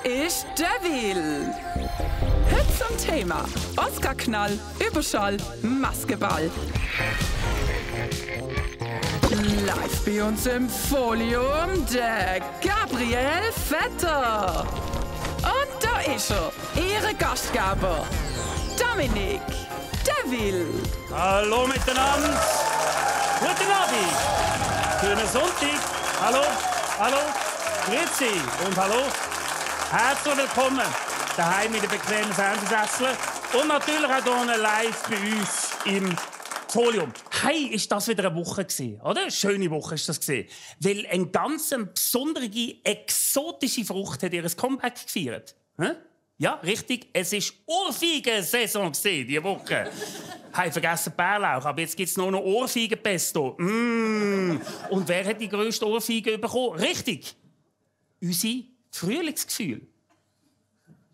ist Devil. Heute zum Thema Oscar-Knall, Überschall, Maskeball. Live bei uns im Folium der Gabriel Vetter. Und da ist er, Ihre Gastgeber, Dominik Devil. Hallo miteinander. Guten Abend. Schönen Sonntag. Hallo, hallo. Grüezi und hallo. Herzlich willkommen daheim in den bequemen Fernsehsesseln und natürlich auch hier live bei uns im Folium. Hey, ist das wieder eine Woche gewesen, oder? Eine schöne Woche ist das gewesen. Weil eine ganz besondere, exotische Frucht hat ihr Comeback gefeiert. Ja, richtig. Es war Ohrfeigen-Saison diese Woche. Hey, vergessen Bärlauch, aber jetzt gibt es nur noch Ohrfeigenpesto. Und wer hat die grösste Ohrfeige bekommen? Richtig. Unsere Frühlingsgefühl.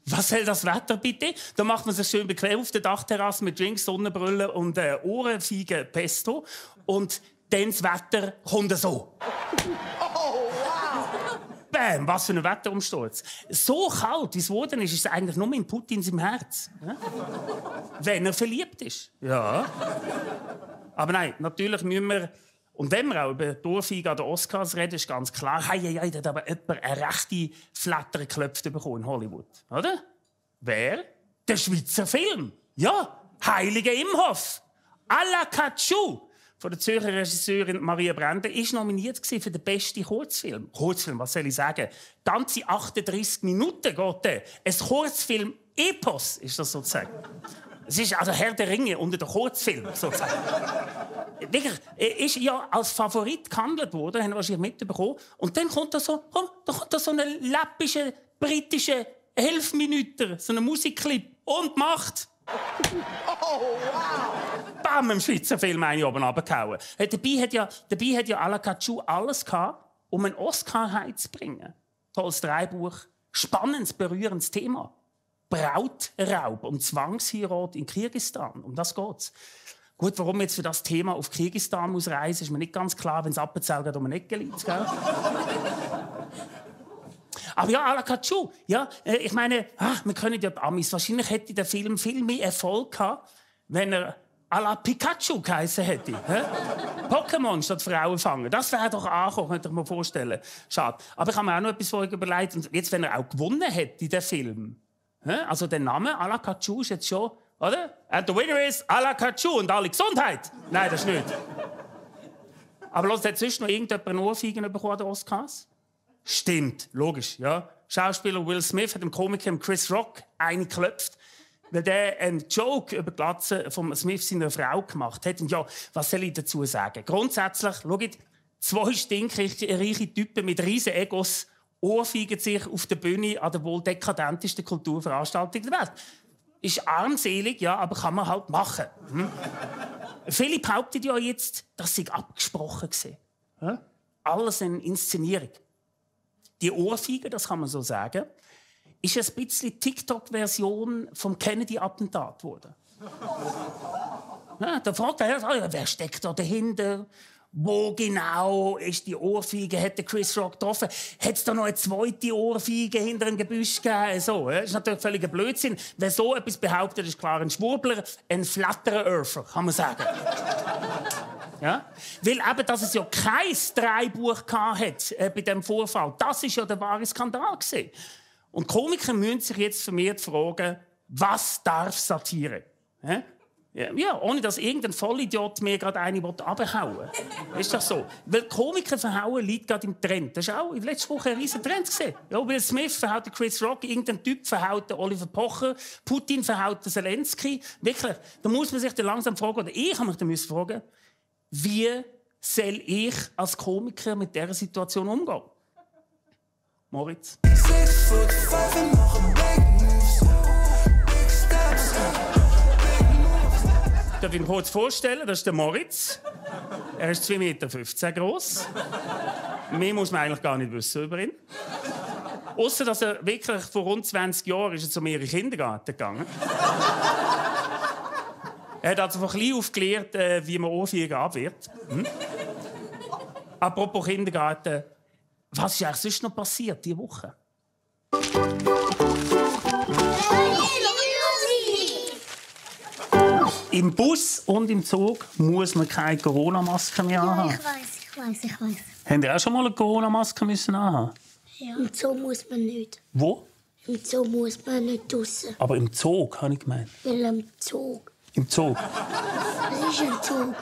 Was soll das Wetter bitte? Da macht man sich schön bequem auf der Dachterrasse mit Drinks, Sonnenbrille und Ohrenfeigen-Pesto. Und dann das Wetter kommt so. Bam, was für ein Wetterumsturz. So kalt, wie es geworden ist, ist es eigentlich nur in Putins im Herz. Ja? Wenn er verliebt ist. Ja. Aber nein, natürlich müssen wir, und wenn wir auch über die Ohrfeige an den Oscars reden, ist ganz klar, da hat aber jemand eine rechte Flatter geklopft bekommen in Hollywood. Oder? Wer? Der Schweizer Film. Ja, Heilige Imhoff. À la Katschu. Von der Zürcher Regisseurin Maria Brender ist nominiert für den besten Kurzfilm. Kurzfilm, was soll ich sagen? Ganze 38 Minuten geht der. Ein Kurzfilm-Epos ist das sozusagen. Es ist also Herr der Ringe unter den Kurzfilmen sozusagen. Wirklich, er ist ja als Favorit gehandelt worden, haben wir wahrscheinlich mitbekommen. Und dann kommt da so ein läppischer, britischer 11 Minuten, so ein Musikclip und macht. Oh, wow! Bam, im Schweizer Film eine oben runtergehauen. Dabei hat ja à la Katschu alles gehabt, um einen Oscar heimzubringen. Tolles Drehbuch, spannendes, berührendes Thema. Brautraub und Zwangsheirat in Kirgisistan. Um das geht's. Gut, warum man jetzt für das Thema auf Kirgisistan muss reisen, ist mir nicht ganz klar, wenn das Appenzell gerade um eine Ecke liegt. Gell? Aber ja, à la Katschu. Ja, ich meine, wir können ja die Amis. Wahrscheinlich hätte der Film viel mehr Erfolg gehabt, wenn er à la Pikachu geheißen hätte. Pokémon statt Frauen fangen. Das wäre doch angekommen, könnte ich mir vorstellen. Schade. Aber ich habe mir auch noch etwas vorher überlegt. Und jetzt, wenn er auch gewonnen hätte, der Film. Also der Name à la Katschu ist jetzt schon, oder? And the winner is à la Katschu und alle Gesundheit. Nein, das ist nicht. Aber los, hat sonst noch irgendjemand eine Ohrfeige bekommen an den Oscars? Stimmt, logisch, ja. Schauspieler Will Smith hat dem Komiker Chris Rock eine geklopft, weil der einen Joke über die Glatze von Smith seiner Frau gemacht hat. Und ja, was soll ich dazu sagen? Grundsätzlich, schaut, zwei stinkreiche Typen mit riesen Egos ohrfeigen sich auf der Bühne an der wohl dekadentesten Kulturveranstaltung der Welt. Ist armselig, ja, aber kann man halt machen. Viele behaupten ja jetzt, das sei abgesprochen gewesen. Alles eine Inszenierung. Die Ohrfeige, das kann man so sagen, ist ein bisschen TikTok-Version vom Kennedy-Attentat geworden. Ja, da fragt er, wer steckt da dahinter? Wo genau ist die Ohrfeige? Hat der Chris Rock getroffen? Hat es da noch eine zweite Ohrfeige hinter einem Gebüsch gegeben? So, ja? Das ist natürlich völliger Blödsinn. Wer so etwas behauptet, ist klar ein Schwurbler, ein Flatterer, kann man sagen. Ja? Weil eben, dass es ja kein Drehbuch hat bei diesem Vorfall, das ist ja der wahre Skandal gewesen. Und Komiker müssen sich jetzt vermehrt fragen, was darf Satire? Ja, ohne dass irgendein Vollidiot mir gerade eine abhauen will. Ist das so? Weil Komiker verhauen liegt gerade im Trend. Das war auch in letzter Woche ein riesen Trend. Ja, Will Smith verhaut Chris Rock, irgendein Typ verhaut Oliver Pocher, Putin verhaut Zelensky. Wirklich, da muss man sich dann langsam fragen, oder ich habe mich dann fragen, wie soll ich als Komiker mit dieser Situation umgehen? Moritz. Ich darf ihn kurz vorstellen, das ist der Moritz. Er ist 2,15 Meter groß. Mehr muss man eigentlich gar nicht wissen über ihn. Ausser dass er wirklich vor rund 20 Jahren ist er zu mir in den Kindergarten gegangen. Er hat also von klein auf gelernt, wie man Ohrfeigen abwehrt. Apropos Kindergarten, was ist eigentlich sonst noch passiert diese Woche? Im Bus und im Zug muss man keine Corona-Maske mehr anhaben. Ich weiß. Habt ihr auch schon mal eine Corona-Maske müssen anhaben? Ja. Im Zoo muss man nicht. Wo? Im Zoo muss man nicht draussen. Aber im Zug, habe ich gemeint. Weil im Zoo. Im Zug? Was ist ein Zoo?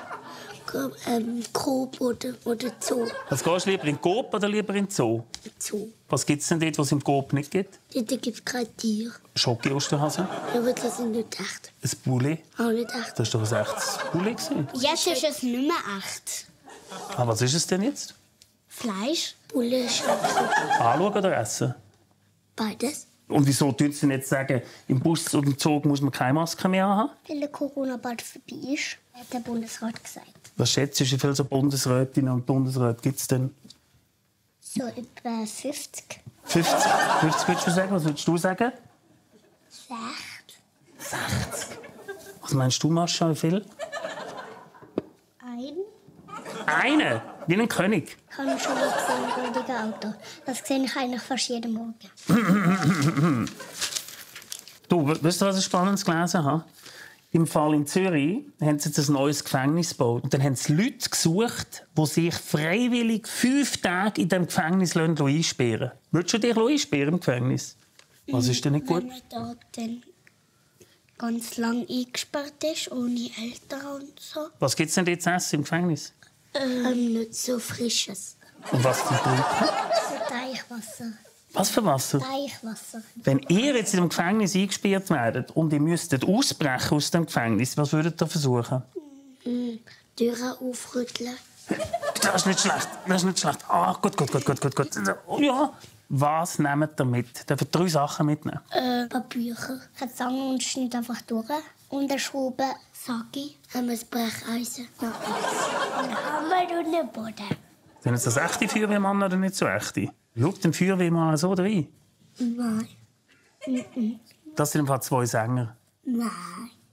Coop oder Zoo. Was gehst du lieber in den Coop oder lieber in den Zoo? Zoo. Was gibt es denn dort, was es im Coop nicht gibt? Dort gibt es kein Tier. Schoki-Osterhase? Aber das sind nicht echt. Ein Bulli? Auch nicht echt. Das war doch ein echtes Bulli. Jetzt ist es nicht mehr echt. Was ist es denn jetzt? Fleisch. Bulle ist Anschauen oder essen? beides. Und wieso tun Sie nicht sagen, im Bus und im Zug muss man keine Maske mehr haben? Weil der Corona bald vorbei ist, hat der Bundesrat gesagt. Was schätzt du, wie viele so Bundesrätinnen und Bundesräte gibt es denn? So etwa 50. 50? 50 würdest du sagen? Was würdest du sagen? 60. Was meinst du, Mascha, wie viel? Ein. Einen? Wie ein König. Ich habe schon mal gesehen, ein goldiges Auto. Das sehe ich eigentlich fast jeden Morgen. Du, weißt du, was ich Spannendes gelesen habe? Im Fall in Zürich haben sie jetzt ein neues Gefängnis gebaut. Und dann haben sie Leute gesucht, die sich freiwillig 5 Tage in diesem Gefängnis einsperren lassen. Würdest du dich einsperren im Gefängnis? Was ist denn nicht gut? Wenn man da dann ganz lang eingesperrt ist, ohne Eltern und so. Was gibt es denn jetzt zu essen im Gefängnis? Nicht so frisches. Und was für Trinken? So Teichwasser. Was für Wasser? Teichwasser. Wenn ihr jetzt in dem Gefängnis eingesperrt werdet und ihr müsstet ausbrechen aus dem Gefängnis, was würdet ihr versuchen? Türen aufrütteln. Das ist nicht schlecht. Das ist nicht schlecht. Ah, gut. Ja. Was nehmt ihr mit? Dürft ihr 3 Sachen mitnehmen? Ein paar Bücher. Eine Zange und schnitt einfach durch. Und eine Schraube. Sagi. Haben wir ein Brecheisen. Noch eins. Ein Hammer und einen Boden. Sind das echte Feuerwehrmann oder nicht so echte? Schaut den Feuerwehrmann so rein? Nein. Das sind einfach 2 Sänger. Nein.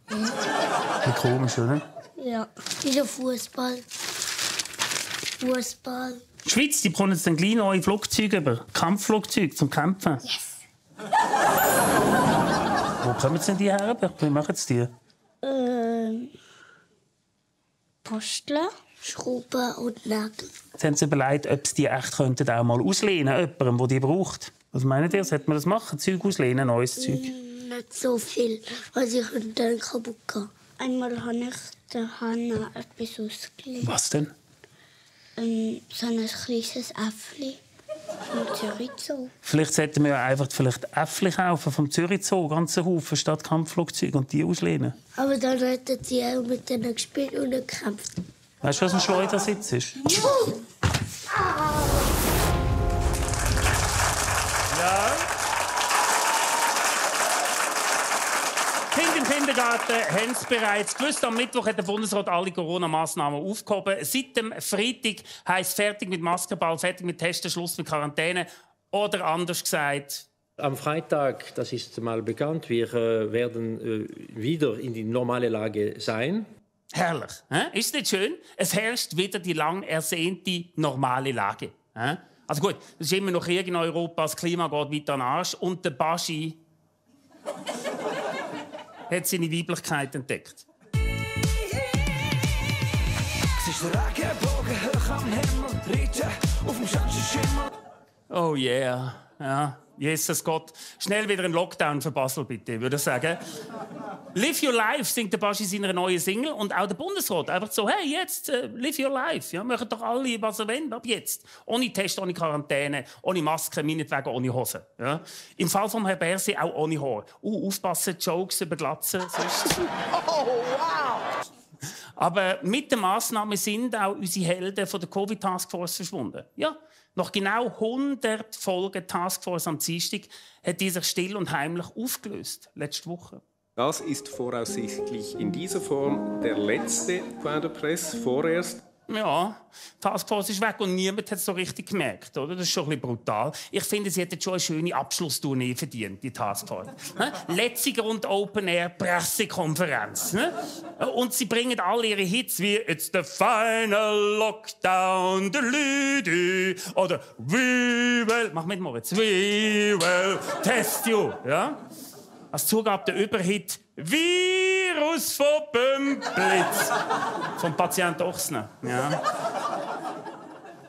Wie komisch, oder? Ja. Wieder Fußball. Die Schweiz die bekommen jetzt dann gleich neue Flugzeuge über. Kampfflugzeuge zum Kämpfen. Yes. Wo kommen sie denn die her? Wie machen sie die? Posteln. Schrauben und Nägel. Jetzt haben sie überlegt, ob sie die echt könnten auch mal auslehnen könnten, jemandem, der die braucht. Was meint ihr? Sollte man das machen? Zeug auslehnen, neues Zeug? Nicht so viel, weil ich dann kaputt gehe. Einmal habe ich der Hanna etwas ausgeliehen. Was denn? So ein kleines Äffli vom Zürich Zoo. Vielleicht sollten wir ja einfach Äffli kaufen vom Zürich Zoo, ganzen Haufen statt Kampfflugzeuge und die auslehnen. Aber dann hätten sie auch mit denen gespielt und gekämpft. Weißt du, was ein Schleudersitz ist? Ja. Kinder im Kindergarten haben es bereits gewusst. Am Mittwoch hat der Bundesrat alle Corona-Massnahmen aufgehoben. Seit dem Freitag heisst fertig mit Maskenball, fertig mit Testen, Schluss mit Quarantäne. Oder anders gesagt... Am Freitag, das ist mal bekannt, wir werden wieder in die normale Lage sein. Herrlich. Ist nicht schön? Es herrscht wieder die lang ersehnte normale Lage. Also gut, es ist immer noch Krieg in Europa, das Klima geht weiter an den Arsch. Und der Baschi hat seine Weiblichkeit entdeckt. Oh yeah. Ja. Jesus Gott. Schnell wieder ein Lockdown für Basel, bitte, würde ich sagen. «Live Your Life» singt der Baschi seiner neuen Single. Und auch der Bundesrat einfach so, hey, jetzt, live your life. Ja, machen doch alle, was ihr wollt, ab jetzt. Ohne Test, ohne Quarantäne, ohne Maske, meinetwegen ohne Hose. Ja. Im Fall von Herrn Berset auch ohne Haar. Aufpassen, Jokes über Glatzen, sonst... Oh, wow! Aber mit der Massnahme sind auch unsere Helden von der Covid-Taskforce verschwunden. Ja. Nach genau 100 Folgen Taskforce am Dienstag hat die sich still und heimlich aufgelöst, letzte Woche. Das ist voraussichtlich in dieser Form der letzte Point de Presse. Vorerst Ja, die Taskforce ist weg und niemand hat es so richtig gemerkt, oder? Das ist schon ein bisschen brutal. Ich finde, sie hätte schon eine schöne Abschlusstournee verdient, die Taskforce. Letzte Grund Open Air Pressekonferenz. Und sie bringen alle ihre Hits wie «It's the final lockdown, the Lüdi» oder «We will», mach mit Moritz, «We will test you». Ja? Als Zugabe der Überhit «Virus von Bümplitz» vom Patient Ochsner. Ja.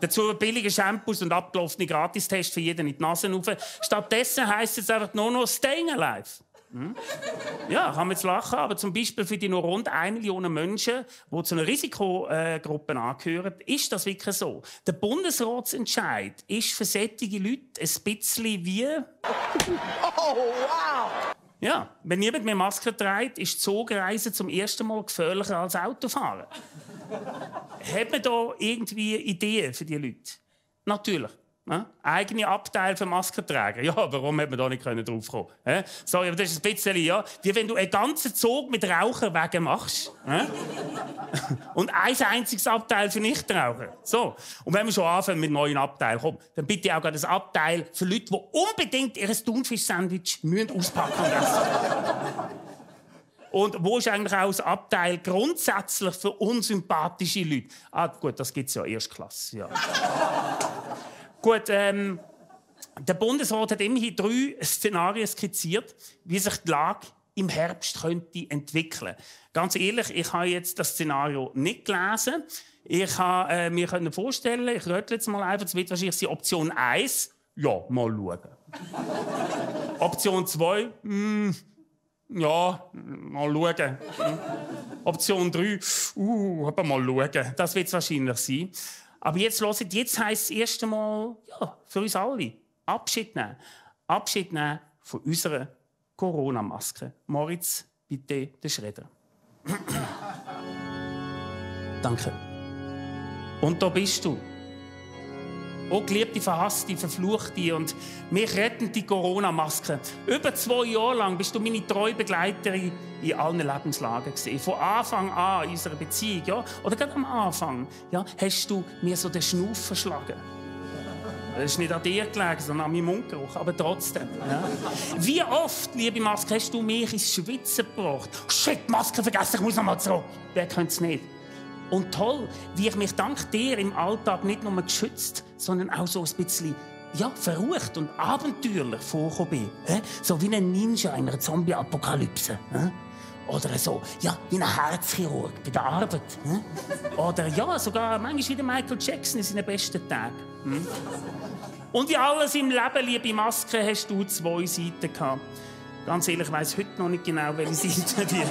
Dazu billige Shampoos und abgelaufene Gratistests für jeden in die Nase rauf. Stattdessen heisst es einfach nur noch «Staying alive». Ja, kann man jetzt lachen, aber zum Beispiel für die nur rund 1 Million Menschen, die zu einer Risikogruppe angehören, ist das wirklich so. Der Bundesratsentscheid ist für solche Leute ein bisschen wie... Oh, wow! Ja, wenn niemand mehr Maske trägt, ist Zugreisen zum ersten Mal gefährlicher als Autofahren. Hat man da irgendwie Ideen für die Leute? Natürlich. Ja? Eigene Abteil für Maskenträger. Ja, warum hat man da nicht drauf kommen können? Sorry, aber das ist ein bisschen, ja, wie wenn du einen ganzen Zug mit Raucherwegen machst. Und ein einziges Abteil für Nichtraucher. So. Und wenn wir schon anfangen mit neuen Abteilen, komm, dann bitte auch das Abteil für Leute, die unbedingt ihr Thunfisch-Sandwich auspacken müssen. Und wo ist eigentlich auch das Abteil grundsätzlich für unsympathische Leute? Ah, gut, das gibt es ja Erstklasse. Ja. Gut, der Bundesrat hat immerhin 3 Szenarien skizziert, wie sich die Lage im Herbst könnte entwickeln. Ganz ehrlich, ich habe jetzt das Szenario nicht gelesen. Ich habe mir vorstellen, ich rötle jetzt mal einfach, es wird wahrscheinlich die Option 1, ja, mal schauen. Option 2, ja, mal schauen. Option 3, aber mal schauen. Das wird es wahrscheinlich sein. Aber jetzt hört, jetzt heisst es erst einmal, ja, für uns alle, Abschied nehmen. Abschied nehmen von unserer Corona-Maske. Moritz, bitte den Schredder. Danke. Und da bist du. Oh, geliebte, verhasste, verfluchte und mich rettende Corona-Maske. Über 2 Jahre lang bist du meine treue Begleiterin in allen Lebenslagen gewesen. Von Anfang an in unserer Beziehung, ja, oder gerade am Anfang, ja, hast du mir so den Schnuff verschlagen. Das ist nicht an dir gelegen, sondern an meinem Mundgeruch, aber trotzdem. Ja. Wie oft, liebe Maske, hast du mich ins Schwitzen gebracht? Shit, Maske vergessen, ich muss noch mal zurück. Wer könnte es nicht? Und toll, wie ich mich dank dir im Alltag nicht nur geschützt, sondern auch so ein bisschen, ja, verrucht und abenteuerlich vorgekommen bin. So wie ein Ninja in einer Zombie-Apokalypse. Oder so, ja, wie ein Herzchirurg bei der Arbeit. Oder ja, sogar manchmal wie der Michael Jackson in seinen besten Tagen. Und wie alles im Leben, liebe Maske, hast du 2 Seiten gehabt. Ganz ehrlich, ich weiss heute noch nicht genau, welche Seite die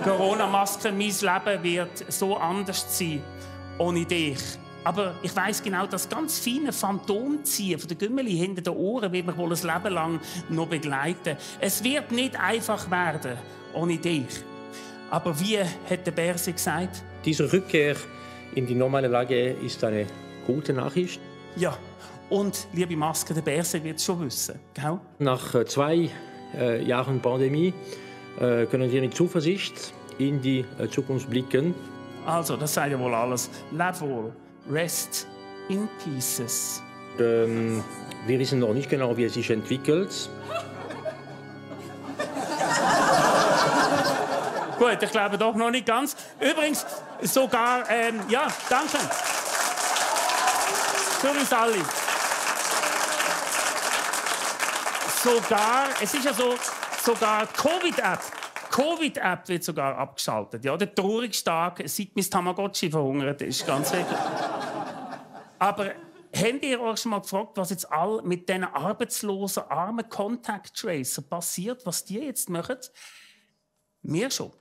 Corona-Maske, mein Leben wird so anders sein ohne dich. Aber ich weiss genau, dass ganz feine Phantomziehen von den Gümmeli hinter den Ohren wird mich wohl ein Leben lang noch begleiten. Es wird nicht einfach werden ohne dich. Aber wie hat der Berse gesagt? Diese Rückkehr in die normale Lage ist eine gute Nachricht. Ja, und liebe Maske, der Berse wird es schon wissen. Gell? Nach 2 Jahren Pandemie können wir mit Zuversicht in die Zukunft blicken. Also, das sagt ja wohl alles. Leb wohl. Rest in pieces. Wir wissen noch nicht genau, wie es sich entwickelt. Gut, ich glaube doch noch nicht ganz. Übrigens, sogar, ja, danke. Für uns alle. Sogar, es ist ja so, sogar die Covid-App wird sogar abgeschaltet. Ja, der traurigste Tag, seit mein Tamagotchi verhungert ist, ganz sicher. Aber habt ihr euch schon mal gefragt, was jetzt all mit diesen arbeitslosen, armen Contact Tracer passiert, was die jetzt machen? Mir schon.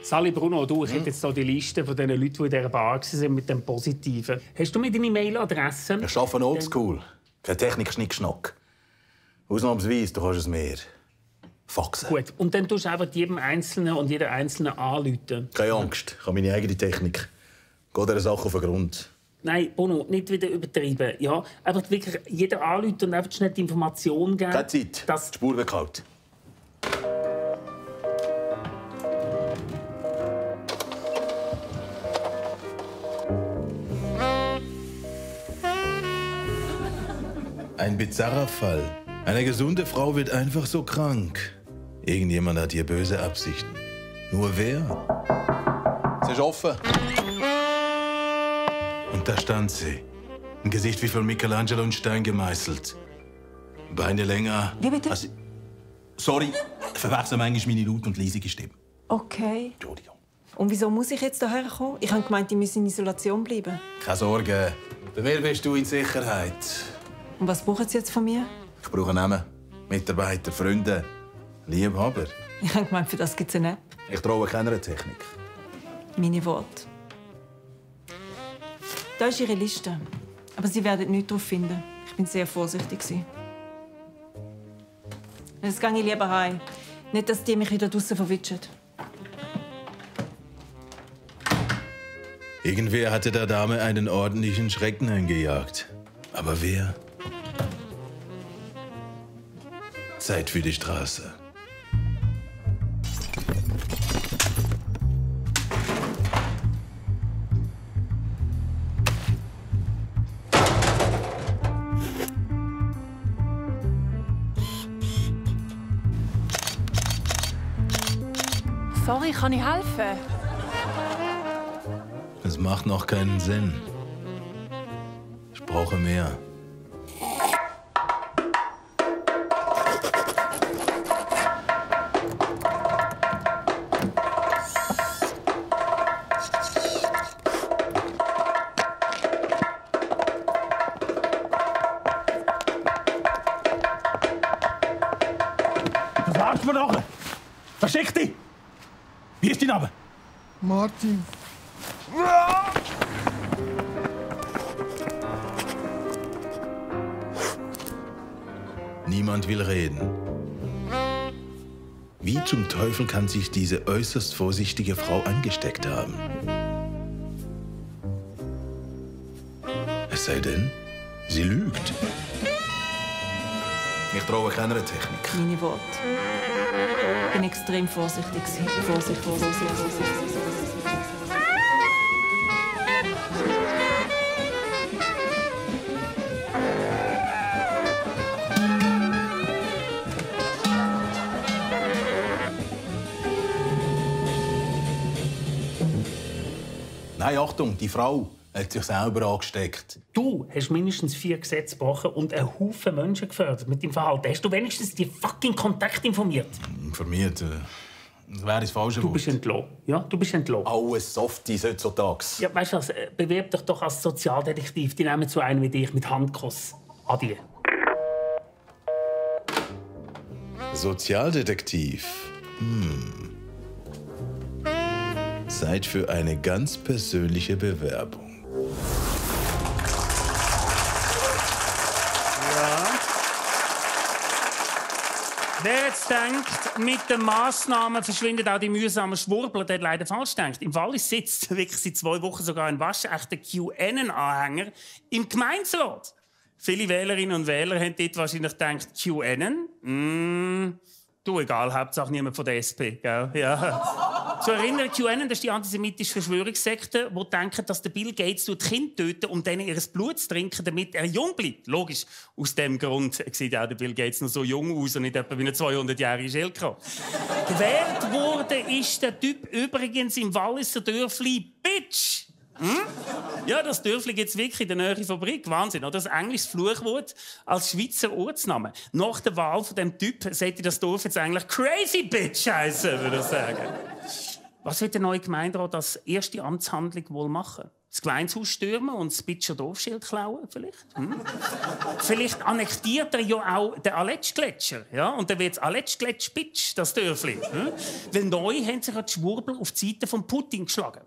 Sali Bruno, du, ich hätte jetzt hier die Liste von den Leuten, die in dieser Bar waren, mit dem Positiven. Hast du mir deine Mailadresse? Ich arbeite oldschool. Kein Technik-Schnickschnack. Ausnahmsweise, du kannst es mehr. Faxen. Gut, und dann tust du einfach jedem Einzelnen und jeder Einzelnen anrufen. Keine Angst, ich habe meine eigene Technik. Geht dieser Sache auf den Grund. Nein, Bono, nicht wieder übertreiben. Ja, einfach wirklich jeder anrufen und einfach schnell die Information geben. Keine Zeit, die Spur weggehalten. Ein bizarrer Fall. Eine gesunde Frau wird einfach so krank. Irgendjemand hat hier böse Absichten. Nur wer? Sie ist offen. Und da stand sie. Ein Gesicht wie von Michelangelo in Stein gemeißelt. Beine länger. Wie bitte? Also, sorry, ich verwechsel manchmal meine laut und leise Stimme. Okay. Entschuldigung. Und wieso muss ich jetzt hierher kommen? Ich habe gemeint, ich müsse in Isolation bleiben. Keine Sorge. Bei mir bist du in Sicherheit. Und was brauchen Sie jetzt von mir? Ich brauche Namen, Mitarbeiter, Freunde, Liebhaber. Ich habe gemeint, für das gibt es eine App. Ich traue keiner Technik. Meine Worte. Da ist Ihre Liste. Aber Sie werden nichts darauf finden. Ich bin sehr vorsichtig. Jetzt gehe ich lieber heim. Nicht, dass die mich wieder draussen verwitschen. Irgendwer hatte der Dame einen ordentlichen Schrecken eingejagt. Aber wer? Zeit für die Straße. Sorry, kann ich helfen? Es macht noch keinen Sinn. Ich brauche mehr. Was machst du doch? Versteck dich! Wie ist dein Name? Martin. Niemand will reden. Wie zum Teufel kann sich diese äußerst vorsichtige Frau angesteckt haben? Es sei denn, sie lügt. Ich traue keiner Technik. Meine Worte. Ich bin extrem vorsichtig. Vorsicht. Nein, Achtung, die Frau hat sich selber angesteckt. Du hast mindestens 4 Gesetze gebrochen und einen Haufen Menschen gefördert mit deinem Verhalten. Hast du wenigstens die fucking Kontakt informiert? Informiert? Das wäre das falsche Wort. Du bist entlassen. Ja, du bist entlassen. Alles Softies heutzutage. Ja, weißt du was? Bewerb dich doch als Sozialdetektiv. Die nehmen zu einem wie dich mit Handkuss. Adi. Sozialdetektiv. Zeit für eine ganz persönliche Bewerbung. Wer jetzt denkt, mit den Massnahmen verschwindet auch die mühsamen Schwurbler, der hat leider falsch denkt. Im Wallis sitzt wirklich seit 2 Wochen sogar ein waschechter QAnon-Anhänger im Gemeinderat. Viele Wählerinnen und Wähler haben dort wahrscheinlich gedacht, QAnon? Du, egal, Hauptsache niemand von der SP, gell? Ja. Zu erinnern, QAnon, das ist die antisemitische Verschwörungssekte, die denken, dass der Bill Gates Kinder töten, um denen ihr Blut zu trinken, damit er jung bleibt. Logisch, aus dem Grund sieht auch der Bill Gates noch so jung aus und nicht etwa wie eine 200-jährige Schildkröte. Gewählt wurde ist der Typ übrigens im Walliser Dörfli Bitch. Ja, das Dörfli gibt es wirklich in der Nähe der Fabrik. Wahnsinn, oder? Das englische Fluchwort als Schweizer Ortsname. Nach der Wahl von dem Typ sollte das Dorf jetzt eigentlich Crazy Bitch heißen, würde ich sagen. Was wird der neue Gemeinderat als erste Amtshandlung wohl machen? Das Gemeindehaus stürmen und das Bitscher Dorfschild klauen, vielleicht? Vielleicht annektiert er ja auch den Aletsch-Gletscher. Ja? Und dann wird Aletsch-Gletsch-Bitch, das Dörfli. Weil neu haben sich die Schwurbler auf die Seite von Putin geschlagen.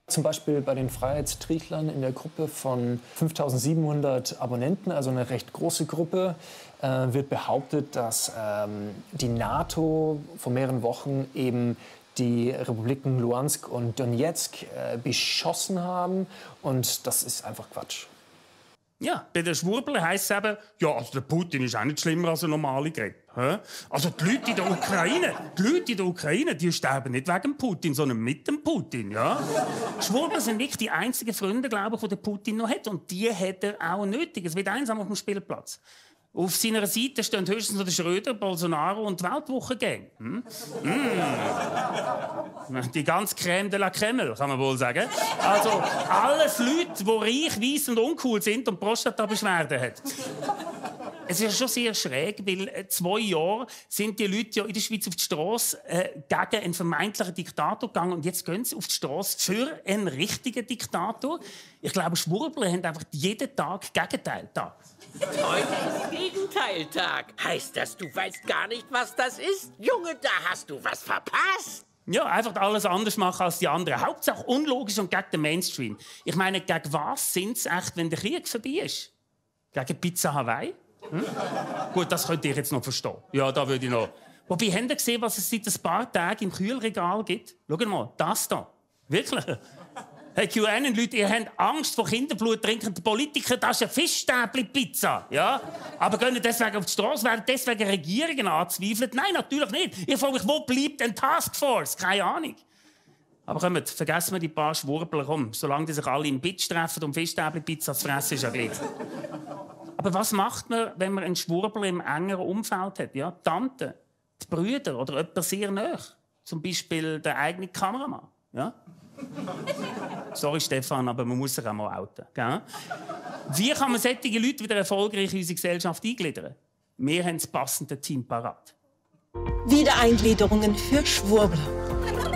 Zum Beispiel bei den Freiheitstrichlern in der Gruppe von 5.700 Abonnenten, also eine recht große Gruppe, wird behauptet, dass die NATO vor mehreren Wochen eben die Republiken Luhansk und Donetsk beschossen haben. Und das ist einfach Quatsch. Ja, bei den Schwurblern heisst es eben, ja, also der Putin ist auch nicht schlimmer als ein normaler Grippe. Also die Leute in der Ukraine, die sterben nicht wegen Putin, sondern mit dem Putin, ja. Die Schwurbler sind wirklich die einzigen Freunde, glaube ich, die der Putin noch hat. Und die hat er auch nötig. Es wird einsam auf dem Spielplatz. Auf seiner Seite stehen höchstens noch der Schröder, Bolsonaro und die Weltwochengang. Die ganz Crème de la Crème, kann man wohl sagen. Also alles Leute, die reich, weiss und uncool sind und Prostata-Beschwerden haben. Es ist schon sehr schräg, weil 2 Jahre sind die Leute ja in der Schweiz auf die Strasse gegen einen vermeintlichen Diktator gegangen und jetzt gehen sie auf die Strasse für einen richtigen Diktator. Ich glaube, Schwurbler haben einfach jeden Tag Gegenteiltag. Heute ist Gegenteiltag. Heißt das, du weißt gar nicht, was das ist? Junge, da hast du was verpasst. Ja, einfach alles anders machen als die anderen. Hauptsache unlogisch und gegen den Mainstream. Ich meine, gegen was sind sie echt, wenn der Krieg vorbei ist? Gegen Pizza Hawaii? Gut, das könnte ich jetzt noch verstehen. Ja, da würde ich noch. Wobei, habt ihr gesehen, was es seit ein paar Tagen im Kühlregal gibt? Schaut mal, das da. Wirklich? Hey, QAnon-Leute, ihr habt Angst vor Kinderblut trinkenden Politikern, das ist eine Fischstäbli-Pizza. Ja? Aber gehen deswegen auf die Straße, werden deswegen Regierungen anzweifelt? Nein, natürlich nicht. Ich frage mich, wo bleibt eine Taskforce? Keine Ahnung. Aber kommt, vergessen wir die paar Schwurbler. Komm, solange die sich alle im Bitch treffen und Fischstäbli-Pizza zu fressen, ist ja gleich. Aber was macht man, wenn man einen Schwurbler im engeren Umfeld hat? Ja, die Tante, die Brüder oder jemand sehr nahe. Zum Beispiel der eigene Kameramann. Ja? Sorry, Stefan, aber man muss sich auch mal outen. Gell? Wie kann man solche Leute wieder erfolgreich in unsere Gesellschaft eingliedern? Wir haben das passende Team parat. Wiedereingliederungen für Schwurbler.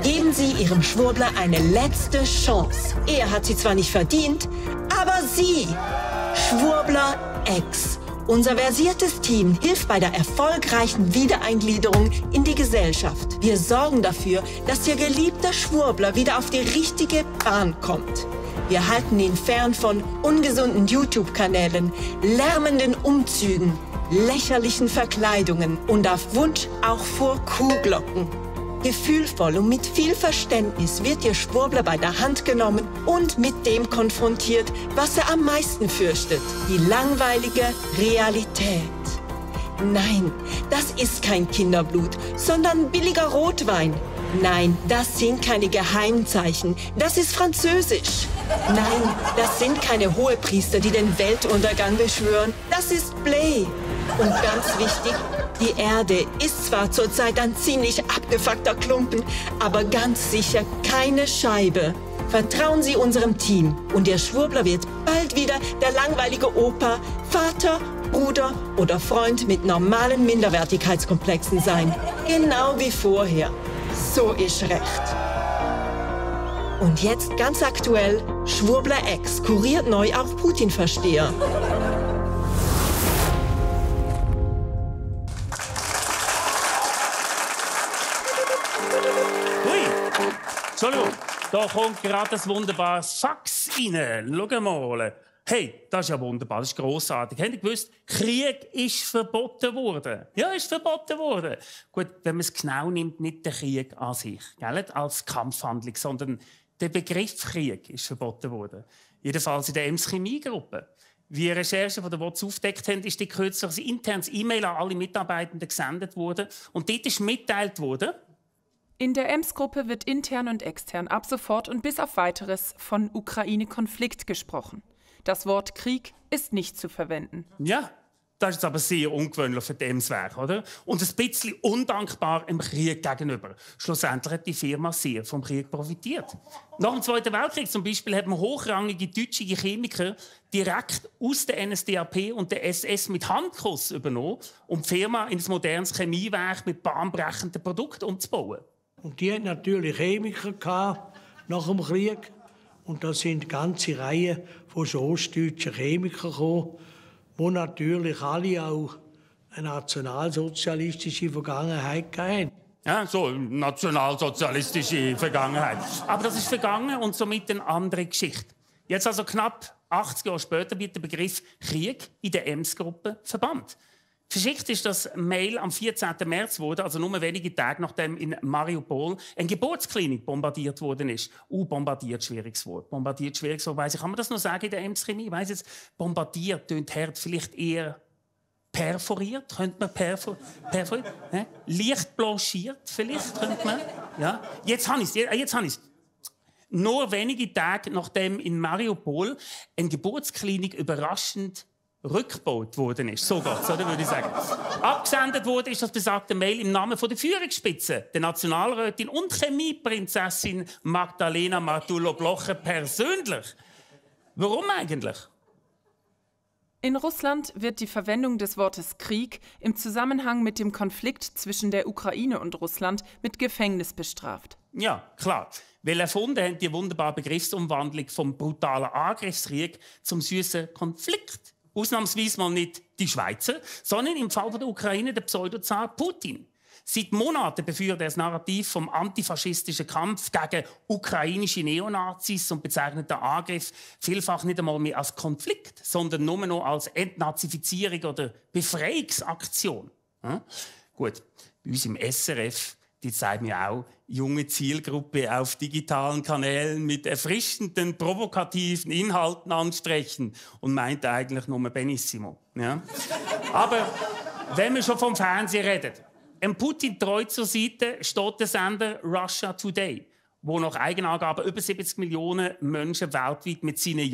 Geben Sie Ihrem Schwurbler eine letzte Chance. Er hat sie zwar nicht verdient, aber Sie, Schwurbler X. Unser versiertes Team hilft bei der erfolgreichen Wiedereingliederung in die Gesellschaft. Wir sorgen dafür, dass Ihr geliebter Schwurbler wieder auf die richtige Bahn kommt. Wir halten ihn fern von ungesunden YouTube-Kanälen, lärmenden Umzügen, lächerlichen Verkleidungen und auf Wunsch auch vor Kuhglocken. Gefühlvoll und mit viel Verständnis wird Ihr Schwurbler bei der Hand genommen und mit dem konfrontiert, was er am meisten fürchtet: die langweilige Realität. Nein, das ist kein Kinderblut, sondern billiger Rotwein. Nein, das sind keine Geheimzeichen, das ist Französisch. Nein, das sind keine Hohepriester, die den Weltuntergang beschwören, das ist Blé. Und ganz wichtig, die Erde ist zwar zurzeit ein ziemlich abgefuckter Klumpen, aber ganz sicher keine Scheibe. Vertrauen Sie unserem Team und Ihr Schwurbler wird bald wieder der langweilige Opa, Vater, Bruder oder Freund mit normalen Minderwertigkeitskomplexen sein. Genau wie vorher. So ist recht. Und jetzt ganz aktuell, Schwurbler X kuriert neu auch Putin-Versteher. Entschuldigung, da kommt gerade ein wunderbares Fax rein. Schau mal. Hey, das ist ja wunderbar, das ist grossartig. Habt ihr gewusst, Krieg ist verboten worden? Ja, ist verboten worden. Gut, wenn man es genau nimmt, nicht der Krieg an sich, gell? Als Kampfhandlung, sondern der Begriff Krieg ist verboten worden. Jedenfalls in der Ems Chemiegruppe. Wie Recherchen von der WOTS aufgedeckt haben, ist die kürzlich ein internes E-Mail an alle Mitarbeitenden gesendet worden. Und dort ist mitgeteilt worden: In der Ems-Gruppe wird intern und extern ab sofort und bis auf Weiteres von Ukraine-Konflikt gesprochen. Das Wort Krieg ist nicht zu verwenden. Ja, das ist jetzt aber sehr ungewöhnlich für die Ems-Werk, oder? Und ein bisschen undankbar im Krieg gegenüber. Schlussendlich hat die Firma sehr vom Krieg profitiert. Nach dem Zweiten Weltkrieg zum Beispiel hat man hochrangige deutsche Chemiker direkt aus der NSDAP und der SS mit Handkuss übernommen, um die Firma in ein modernes Chemiewerk mit bahnbrechenden Produkten umzubauen. Und die hatten natürlich Chemiker nach dem Krieg. Und da sind eine ganze Reihe von so ostdeutschen Chemikern gekommen, die natürlich alle auch eine nationalsozialistische Vergangenheit hatten. Ja, so nationalsozialistische Vergangenheit. Aber das ist vergangen und somit eine andere Geschichte. Jetzt also knapp 80 Jahre später wird der Begriff Krieg in der Ems-Gruppe verbannt. Verschickt ist das Mail am 14. März wurde, also nur wenige Tage nachdem in Mariupol eine Geburtsklinik bombardiert worden ist. Bombardiert, schwieriges Wort. Bombardiert, schwieriges Wort, weiss ich. Kann man das noch sagen in der Ems-Chemie? Ich weiss jetzt, bombardiert tönt hart, vielleicht eher perforiert. Könnte man perforiert? Leicht blanchiert, vielleicht könnte man. Ja. Jetzt habe ich es. Nur wenige Tage nachdem in Mariupol eine Geburtsklinik überraschend rückgebaut worden ist. So geht's, oder, würde ich sagen. Abgesendet wurde ist das besagte Mail im Namen der Führungsspitze, der Nationalrätin und Chemieprinzessin Magdalena Martullo-Blocher persönlich. Warum eigentlich? In Russland wird die Verwendung des Wortes Krieg im Zusammenhang mit dem Konflikt zwischen der Ukraine und Russland mit Gefängnis bestraft. Ja, klar. Weil erfunden haben die wunderbare Begriffsumwandlung vom brutalen Angriffskrieg zum süßen Konflikt. Ausnahmsweise mal nicht die Schweizer, sondern im Fall der Ukraine der Pseudozar Putin. Seit Monaten befeuert er das Narrativ vom antifaschistischen Kampf gegen ukrainische Neonazis und bezeichnet den Angriff vielfach nicht einmal mehr als Konflikt, sondern nur noch als Entnazifizierung oder Befreiungsaktion. Hm? Gut, bei uns im SRF die zeigen mir auch junge Zielgruppe auf digitalen Kanälen mit erfrischenden, provokativen Inhalten ansprechen und meint eigentlich nur Benissimo. Ja? Aber wenn wir schon vom Fernsehen reden, Putin treu zur Seite steht der Sender Russia Today, wo nach Eigenangaben über 70 Millionen Menschen weltweit mit seinen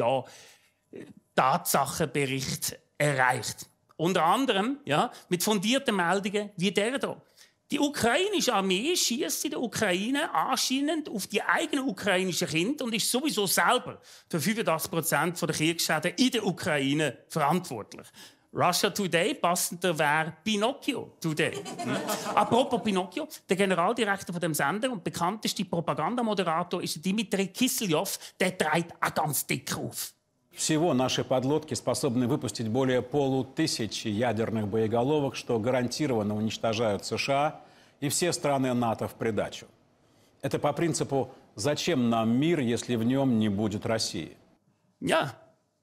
Tatsachenberichten erreicht. Unter anderem mit fundierten Meldungen wie der hier. Die ukrainische Armee schießt in der Ukraine anscheinend auf die eigenen ukrainischen Kinder und ist sowieso selber für 85% der Kriegsschäden in der Ukraine verantwortlich. Russia Today, passender wäre Pinocchio Today. Apropos Pinocchio, der Generaldirektor von dem Sender und bekannteste Propagandamoderator ist Dmitri Kiselyov, der trägt auch ganz dick auf. Всего наши подлодки способны выпустить более 500 ядерных боеголовок, что гарантированно уничтожают США и все страны НАТО в придачу. Это по принципу «Зачем нам мир, если в нем не будет России?» Ja,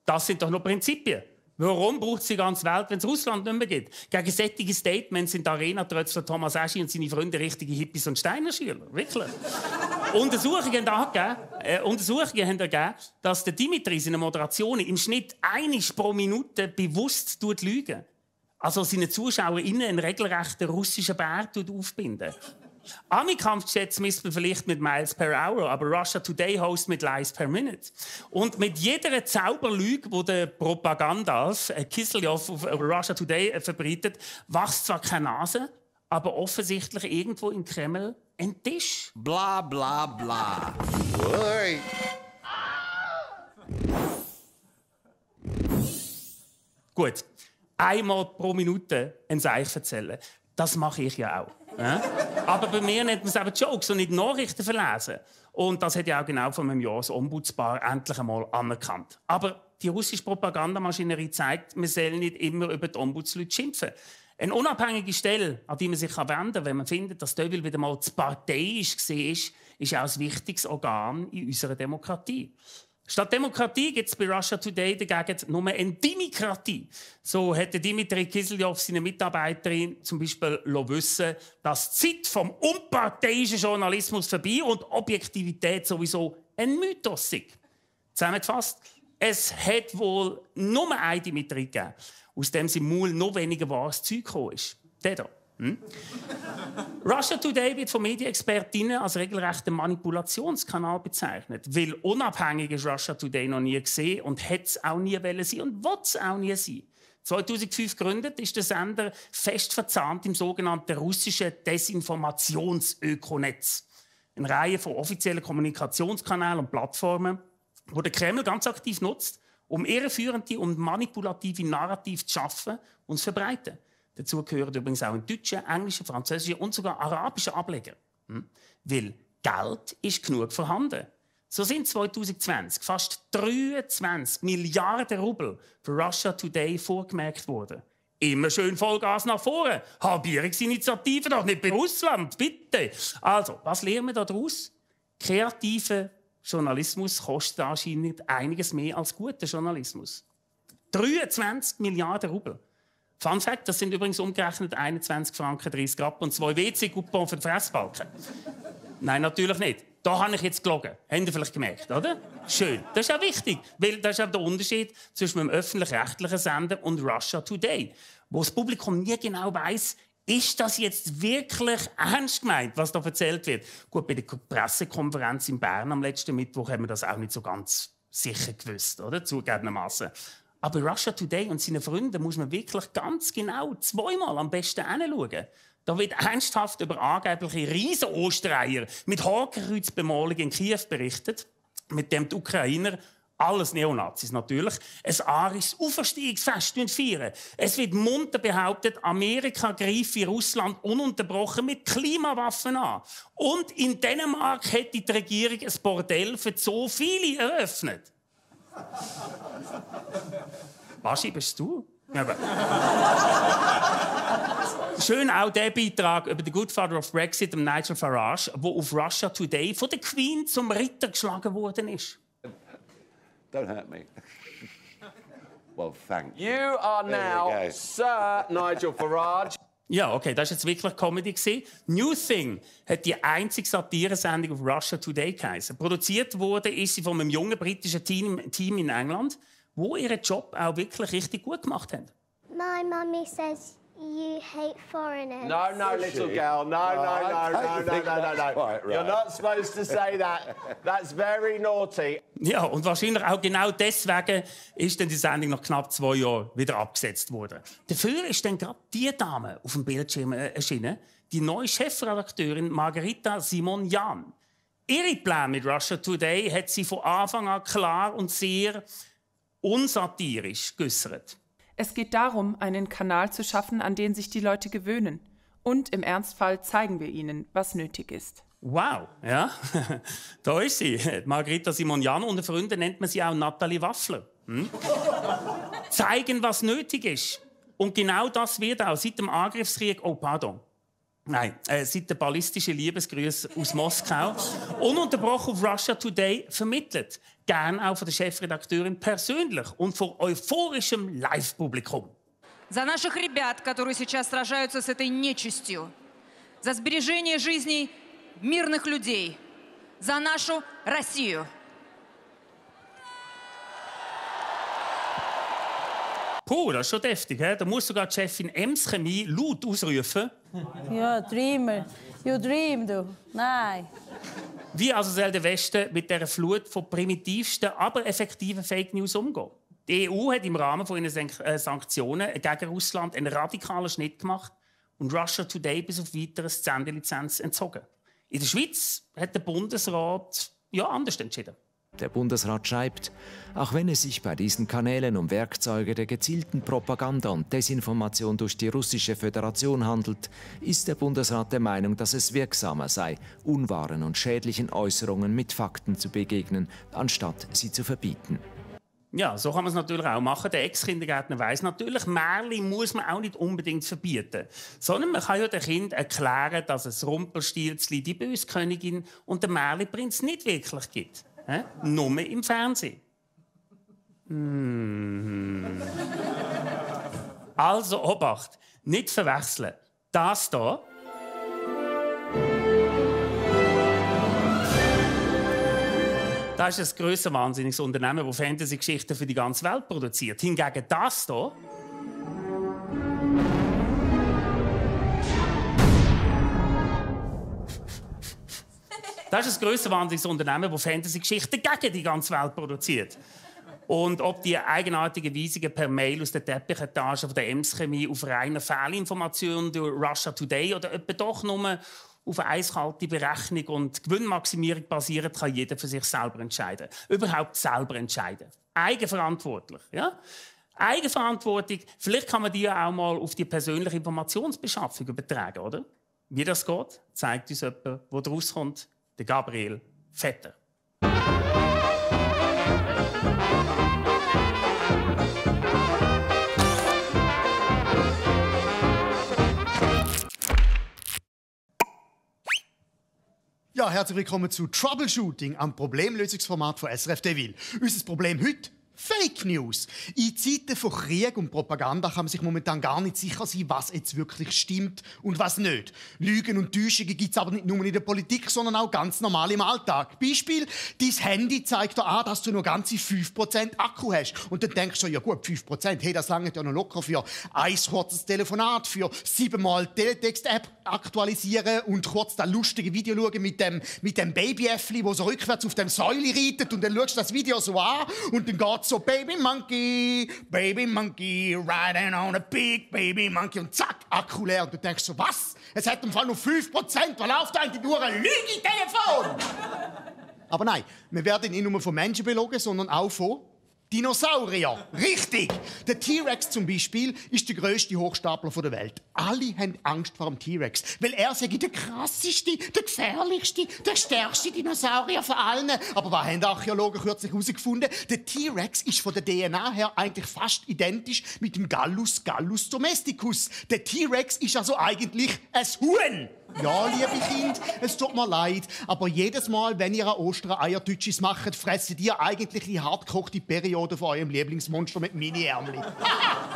das sind doch noch Prinzipien. Warum braucht es die ganze Welt, wenn es Russland nicht mehr gibt? Gegen solche Statements sind Arena-Trötzler Thomas Eschi und seine Freunde richtige Hippies und Steiner-Schüler. Wirklich. Untersuchungen haben ergeben, dass der Dimitri seine Moderationen im Schnitt 1 pro Minute bewusst lügen. Also seine ZuschauerInnen einen regelrechten russischen Bär aufbinden. Ami-Kampfjets misst man vielleicht mit Miles per Hour, aber Russia Today host mit Lies per Minute. Und mit jeder Zauberlüge, die der Propagandalf Kiselyov auf Russia Today verbreitet, wächst zwar keine Nase, aber offensichtlich irgendwo im Kreml ein Tisch. Bla bla bla. Ui. Gut, einmal pro Minute ein Seich erzählen. Das mache ich ja auch. Ja? Aber bei mir nennt man es eben Jokes und nicht Nachrichten verlesen. Und das hat ja auch genau vor einem Jahr das Ombudspaar endlich einmal anerkannt. Aber die russische Propagandamaschinerie zeigt, man soll nicht immer über die Ombudsleute schimpfen. Eine unabhängige Stelle, an die man sich wenden kann, wenn man findet, dass dort wieder mal zu parteiisch war, ist auch ein wichtiges Organ in unserer Demokratie. Statt Demokratie gibt es bei Russia Today dagegen nur eine Dimikratie. So hätte Dmitri Kiselyov seine Mitarbeiterin zum Beispiel wissen, dass die Zeit vom unparteiischen Journalismus vorbei und Objektivität sowieso ein Mythos ist. Zusammengefasst, es hat wohl nur einen Dmitri gegeben, aus dem sein Maul noch weniger wahres Zeug gekommen ist. Der da. Russia Today wird von Medienexpertinnen als regelrechter Manipulationskanal bezeichnet, weil unabhängig ist Russia Today noch nie gesehen und hätte es auch nie sein und will es auch nie sein. 2005 gegründet ist der Sender fest verzahnt im sogenannten russischen Desinformationsökonetz. Eine Reihe von offiziellen Kommunikationskanälen und Plattformen, die der Kreml ganz aktiv nutzt, um irreführende und manipulative Narrative zu schaffen und zu verbreiten. Dazu gehören übrigens auch deutsche, englische, französische und sogar arabische Ableger. Weil Geld ist genug vorhanden. So sind 2020 fast 23 Milliarden Rubel für Russia Today vorgemerkt worden. Immer schön Vollgas nach vorne. Halbierungsinitiative doch nicht bei Russland, bitte. Also, was lernen wir daraus? Kreativer Journalismus kostet anscheinend einiges mehr als guter Journalismus. 23 Milliarden Rubel. Fun Fact, das sind übrigens umgerechnet 21 Franken 30 Rappen und 2 WC-Coupons für die Fressbalken. Nein, natürlich nicht. Da habe ich jetzt gelogen. Habt ihr vielleicht gemerkt, oder? Schön. Das ist auch wichtig, weil das ist auch der Unterschied zwischen dem öffentlich-rechtlichen Sender und Russia Today, wo das Publikum nie genau weiss, ist das jetzt wirklich ernst gemeint, was da erzählt wird? Gut, bei der Pressekonferenz in Bern am letzten Mittwoch haben wir das auch nicht so ganz sicher gewusst, oder? Zugegebenermassen. Aber Russia Today und seinen Freunden muss man wirklich ganz genau zweimal am besten hinschauen. Da wird ernsthaft über angebliche Riesen-Ostereier mit Hakenkreuzbemalung in Kiew berichtet, mit dem die Ukrainer, alles Neonazis natürlich, ein arisches Auferstehungsfest feiern. Es wird munter behauptet, Amerika greife Russland ununterbrochen mit Klimawaffen an. Und in Dänemark hätte die Regierung ein Bordell für so viele eröffnet. Was bist du? Schön auch der Beitrag über den Goodfather of Brexit, Nigel Farage, der auf Russia Today von der Queen zum Ritter geschlagen worden ist. Don't hurt me. Well, thank you. You are now Sir Nigel Farage. Ja, okay, das war jetzt wirklich Comedy. New Thing hat die einzige Satiresendung auf Russia Today geheißen. Produziert wurde ist sie von einem jungen britischen Team in England, wo ihren Job auch wirklich richtig gut gemacht haben. My mummy says you hate foreigners. No, no, little girl. No. Right. You're not supposed to say that. That's very naughty. Ja, und wahrscheinlich auch genau deswegen ist dann die Sendung nach knapp 2 Jahren wieder abgesetzt worden. Dafür ist dann gerade die Dame auf dem Bildschirm erschienen, die neue Chefredakteurin Margarita Simon-Jan. Ihre Pläne mit Russia Today hat sie von Anfang an klar und sehr unsatirisch geäussert. Es geht darum, einen Kanal zu schaffen, an den sich die Leute gewöhnen. Und im Ernstfall zeigen wir ihnen, was nötig ist. Wow, ja, da ist sie. Margarita Simon-Jan, unter Freunden nennt man sie auch Nathalie Waffler. Zeigen, was nötig ist. Und genau das wird auch seit dem Angriffskrieg, seit der ballistischen Liebesgrüße aus Moskau, ununterbrochen auf Russia Today vermittelt. Gern auch von der Chefredakteurin persönlich und vor euphorischem Live-Publikum. За наших ребят, которые сейчас сражаются с этой нечистью, за сбережение жизней мирных людей, за нашу Россию. Puh, das ist schon deftig. Da muss sogar die Chefin Ems Chemie laut ausrufen. Ja, Dreamer. You dream, du. Nein. Wie also soll der Westen mit dieser Flut von primitivsten, aber effektiven Fake News umgehen? Die EU hat im Rahmen von ihren Sanktionen gegen Russland einen radikalen Schnitt gemacht und Russia Today bis auf Weiteres die Sendelizenz entzogen. In der Schweiz hat der Bundesrat anders entschieden. Der Bundesrat schreibt, auch wenn es sich bei diesen Kanälen um Werkzeuge der gezielten Propaganda und Desinformation durch die russische Föderation handelt, ist der Bundesrat der Meinung, dass es wirksamer sei, unwahren und schädlichen Äußerungen mit Fakten zu begegnen, anstatt sie zu verbieten. Ja, so kann man es natürlich auch machen. Der Ex-Kindergärtner weiss natürlich, Märchen muss man auch nicht unbedingt verbieten. Sondern man kann ja dem Kind erklären, dass es Rumpelstilzli, die Böskönigin und den Märchenprinz nicht wirklich gibt. Nur im Fernsehen. Also, Obacht, nicht verwechseln. Das hier. Das ist ein grosses, wahnsinniges Unternehmen, das Fantasy-Geschichten für die ganze Welt produziert. Hingegen das hier. Das ist ein grosses, wahnsinniges Unternehmen, das Fantasy-Geschichten gegen die ganze Welt produziert. Und ob die eigenartigen Weisungen per Mail aus der Teppichetage von der Ems Chemie auf reiner Fehlinformation durch Russia Today oder etwa doch nur auf eine eiskalte Berechnung und Gewinnmaximierung basiert, kann jeder für sich selber entscheiden. Überhaupt selber entscheiden. Eigenverantwortlich. Ja? Eigenverantwortung, vielleicht kann man die ja auch mal auf die persönliche Informationsbeschaffung übertragen, oder? Wie das geht, zeigt uns jemand, der rauskommt. Der Gabriel Vetter. Ja, herzlich willkommen zu Troubleshooting, am Problemlösungsformat von SRF Deville. Unser Problem heute: Fake News. In Zeiten von Krieg und Propaganda kann man sich momentan gar nicht sicher sein, was jetzt wirklich stimmt und was nicht. Lügen und Täuschungen gibt es aber nicht nur in der Politik, sondern auch ganz normal im Alltag. Beispiel: Dein Handy zeigt dir an, dass du nur ganze 5% Akku hast. Und dann denkst du, ja gut, 5%, hey, das lange ja noch locker für ein kurzes Telefonat, für 7-mal Teletext-App aktualisieren und kurz das lustige Video schauen mit dem Babyäffli, das so rückwärts auf dem Säule reitet. Und dann schaust du das Video so an und dann geht's so Baby Monkey, riding on a big Baby Monkey. Und zack, Akku leer. Und du denkst so, was? Es hat im Fall noch 5%. Was läuft eigentlich durch ein Lüge-Telefon? Aber nein, wir werden nicht nur von Menschen belogen, sondern auch von Dinosaurier. Richtig! Der T-Rex zum Beispiel ist der grösste Hochstapler der Welt. Alle haben Angst vor dem T-Rex, weil er sei der krasseste, der gefährlichste, der stärkste Dinosaurier von allen. Aber was haben die Archäologen kürzlich herausgefunden? Der T-Rex ist von der DNA her eigentlich fast identisch mit dem Gallus domesticus. Der T-Rex ist also eigentlich ein Huhn. Ja, liebe Kinder, es tut mir leid, aber jedes Mal, wenn ihr an Ostern Eiertütschis macht, fressen ihr eigentlich die hartgekochte Periode von eurem Lieblingsmonster mit Mini-Ärmli.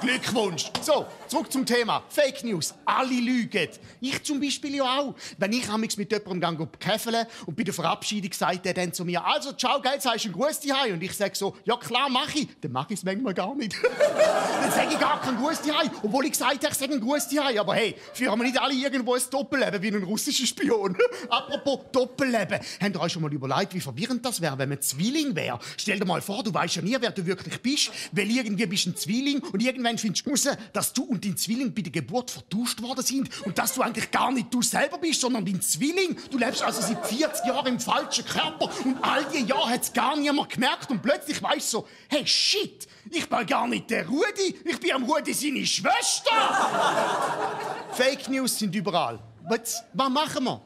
Glückwunsch! So, zurück zum Thema. Fake News. Alle lügen. Ich zum Beispiel ja auch. Wenn ich amigs mit jemandem gehe käfeln und bei der Verabschiedung sagt er dann zu mir, also, ciao, geil, sagst du ein Gruß daheim? Und ich sage so, ja klar, mach ich. Dann mag ich es manchmal gar nicht. Dann sage ich gar keinen Gruß daheim, obwohl ich gesagt habe, ich sage einen Gruß daheim. Aber hey, führen wir nicht alle irgendwo ein Doppelleben wie ein russischer Spion. Apropos Doppelleben. Habt ihr euch schon mal überlegt, wie verwirrend das wäre, wenn man Zwilling wäre? Stell dir mal vor, du weißt ja nie, wer du wirklich bist, weil irgendwie bist du ein Zwilling und irgendwann findest du raus, dass du und dein Zwilling bei der Geburt vertauscht worden sind und dass du eigentlich gar nicht du selber bist, sondern dein Zwilling. Du lebst also seit 40 Jahren im falschen Körper und all die Jahre hat es gar niemand gemerkt und plötzlich weißt du so, hey, shit, ich bin gar nicht der Rudi, ich bin am Rudi seine Schwester. Fake News sind überall. Was machen wir?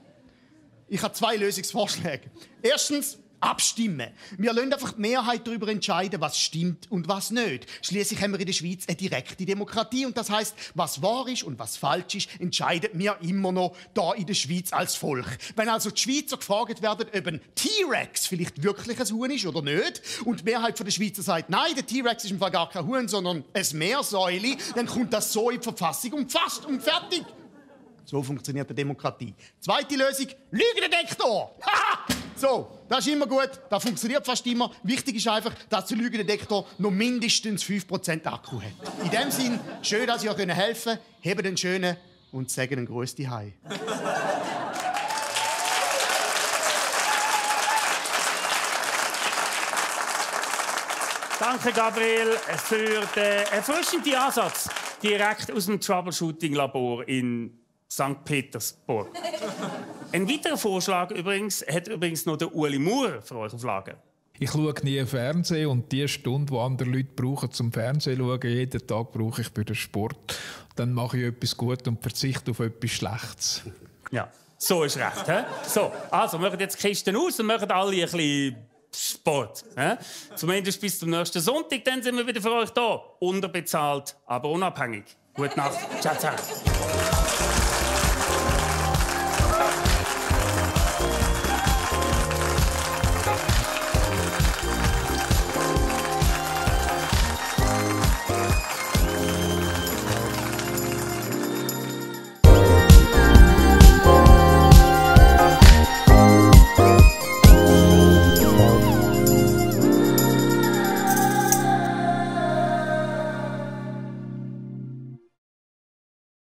Ich habe 2 Lösungsvorschläge. Erstens, abstimmen. Wir lassen einfach die Mehrheit darüber entscheiden, was stimmt und was nicht. Schließlich haben wir in der Schweiz eine direkte Demokratie und das heisst, was wahr ist und was falsch ist, entscheiden wir immer noch da in der Schweiz als Volk. Wenn also die Schweizer gefragt werden, ob ein T-Rex vielleicht wirklich ein Huhn ist oder nicht und die Mehrheit der Schweizer sagt, nein, der T-Rex ist im Fall gar kein Huhn, sondern ein Meersäule, dann kommt das so in die Verfassung und fast und fertig. So funktioniert die Demokratie. Zweite Lösung, Lügendetektor. So, das ist immer gut, das funktioniert fast immer. Wichtig ist einfach, dass der Lügendetektor noch mindestens 5% Akku hat. In dem Sinn, schön, dass ich euch helfen konnte. Hebt den schönen und sagen einen Gruß daheim. Danke, Gabriel, für den erfrischenden Ansatz direkt aus dem Troubleshooting-Labor in St. Petersburg. Ein weiterer Vorschlag hat übrigens noch der Ueli Maurer für euch auf Lager. Ich schaue nie Fernsehen und die Stunde, die andere Leute brauchen zum Fernsehen schauen, jeden Tag brauche ich für den Sport. Dann mache ich etwas Gutes und verzichte auf etwas Schlechtes. Ja, so ist recht. He? So, also machen jetzt die Kisten aus und machen alle ein bisschen Sport. He? Zumindest bis zum nächsten Sonntag, dann sind wir wieder für euch da. Unterbezahlt, aber unabhängig. Gute Nacht. Ciao, ciao.